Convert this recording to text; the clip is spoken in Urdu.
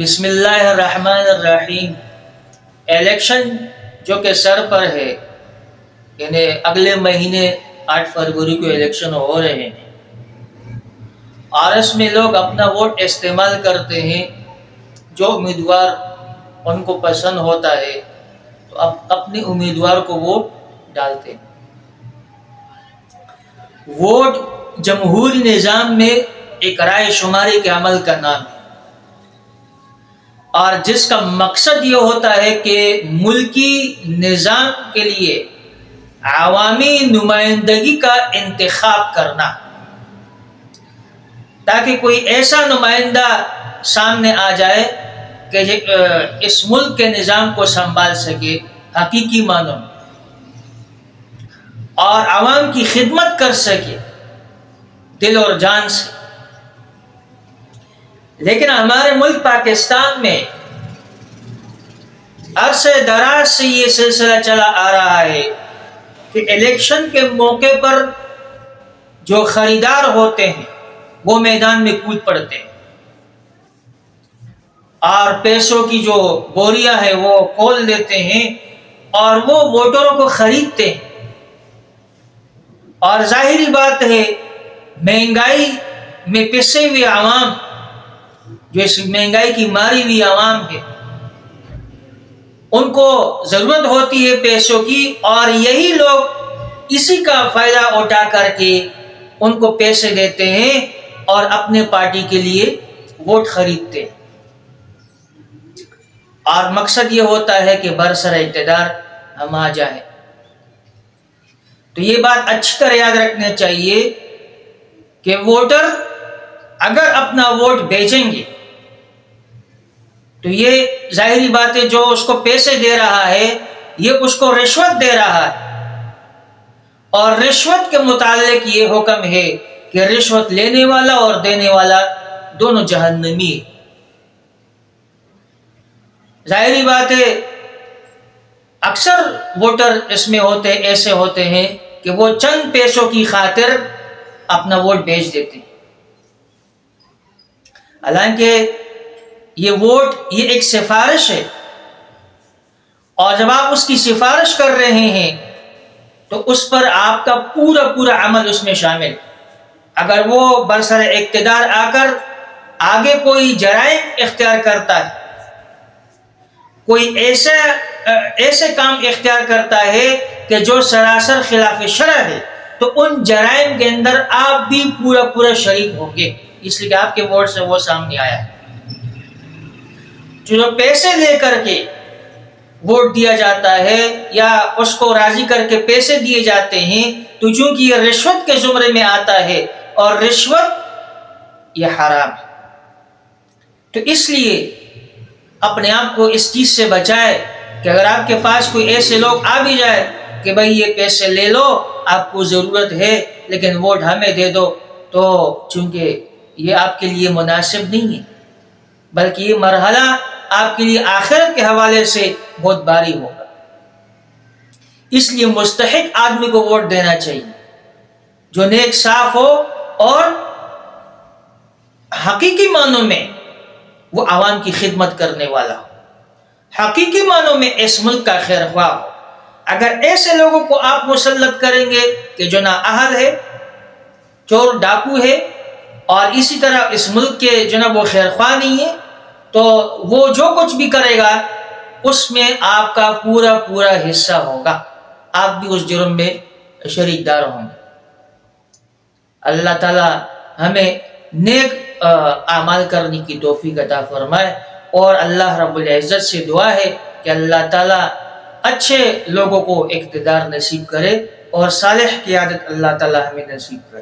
بسم اللہ الرحمن الرحیم۔ الیکشن جو کہ سر پر ہے، یعنی اگلے مہینے 8 فروری کو الیکشن ہو رہے ہیں اور اس میں لوگ اپنا ووٹ استعمال کرتے ہیں۔ جو امیدوار ان کو پسند ہوتا ہے تو اپنے امیدوار کو ووٹ ڈالتے ہیں۔ ووٹ جمہوری نظام میں ایک رائے شماری کے عمل کا نام ہے، اور جس کا مقصد یہ ہوتا ہے کہ ملکی نظام کے لیے عوامی نمائندگی کا انتخاب کرنا، تاکہ کوئی ایسا نمائندہ سامنے آ جائے کہ اس ملک کے نظام کو سنبھال سکے حقیقی معنوں میں، اور عوام کی خدمت کر سکے دل اور جان سے۔ لیکن ہمارے ملک پاکستان میں عرصے دراز سے یہ سلسلہ چلا آ رہا ہے کہ الیکشن کے موقع پر جو خریدار ہوتے ہیں وہ میدان میں کود پڑتے ہیں اور پیسوں کی جو بوریاں ہے وہ کھول دیتے ہیں اور وہ ووٹروں کو خریدتے ہیں۔ اور ظاہری بات ہے، مہنگائی میں پسے ہوئے عوام، جو اس مہنگائی کی ماری ہوئی عوام ہے، ان کو ضرورت ہوتی ہے پیسوں کی، اور یہی لوگ اسی کا فائدہ اٹھا کر کے ان کو پیسے دیتے ہیں اور اپنے پارٹی کے لیے ووٹ خریدتے ہیں، اور مقصد یہ ہوتا ہے کہ برسر اقتدار ہم آ جائیں۔ تو یہ بات اچھی طرح یاد رکھنا چاہیے کہ ووٹر اگر اپنا ووٹ بیچیں گے تو یہ ظاہری بات ہے، جو اس کو پیسے دے رہا ہے یہ اس کو رشوت دے رہا ہے، اور رشوت کے متعلق یہ حکم ہے کہ رشوت لینے والا اور دینے والا دونوں جہنمی ہے۔ ظاہری بات ہے، اکثر ووٹر اس میں ایسے ہوتے ہیں کہ وہ چند پیسوں کی خاطر اپنا ووٹ بیچ دیتے ہیں، حالانکہ یہ ووٹ یہ ایک سفارش ہے، اور جب آپ اس کی سفارش کر رہے ہیں تو اس پر آپ کا پورا عمل اس میں شامل۔ اگر وہ برسر اقتدار آ کر آگے کوئی جرائم اختیار کرتا ہے، کوئی ایسے کام اختیار کرتا ہے کہ جو سراسر خلاف شرع ہے، تو ان جرائم کے اندر آپ بھی پورا شریک ہوں گے، اس لیے کہ آپ کے ووٹ سے وہ سامنے آیا ہے۔ جو پیسے لے کر کے ووٹ دیا جاتا ہے یا اس کو راضی کر کے پیسے دیے جاتے ہیں، تو چونکہ یہ رشوت کے زمرے میں آتا ہے، اور رشوت یہ حرام ہے، تو اس لیے اپنے آپ کو اس چیز سے بچائے کہ اگر آپ کے پاس کوئی ایسے لوگ آ بھی جائے کہ بھئی یہ پیسے لے لو، آپ کو ضرورت ہے لیکن ووٹ ہمیں دے دو، تو چونکہ یہ آپ کے لیے مناسب نہیں ہے، بلکہ یہ مرحلہ آپ کے لیے آخرت کے حوالے سے بہت بھاری ہوگا۔ اس لیے مستحق آدمی کو ووٹ دینا چاہیے، جو نیک صاف ہو اور حقیقی معنوں میں وہ عوام کی خدمت کرنے والا ہو، حقیقی معنوں میں اس ملک کا خیر خواہ ہو۔ اگر ایسے لوگوں کو آپ مسلط کریں گے کہ جو نااہل ہے، چور ڈاکو ہے، اور اسی طرح اس ملک کے جناب وہ خیر خواہ نہیں ہے، تو وہ جو کچھ بھی کرے گا اس میں آپ کا پورا حصہ ہوگا، آپ بھی اس جرم میں شریک دار ہوں گے۔ اللہ تعالی ہمیں نیک اعمال کرنے کی توفیق عطا فرمائے، اور اللہ رب العزت سے دعا ہے کہ اللہ تعالی اچھے لوگوں کو اقتدار نصیب کرے، اور صالح قیادت اللہ تعالی ہمیں نصیب کرے۔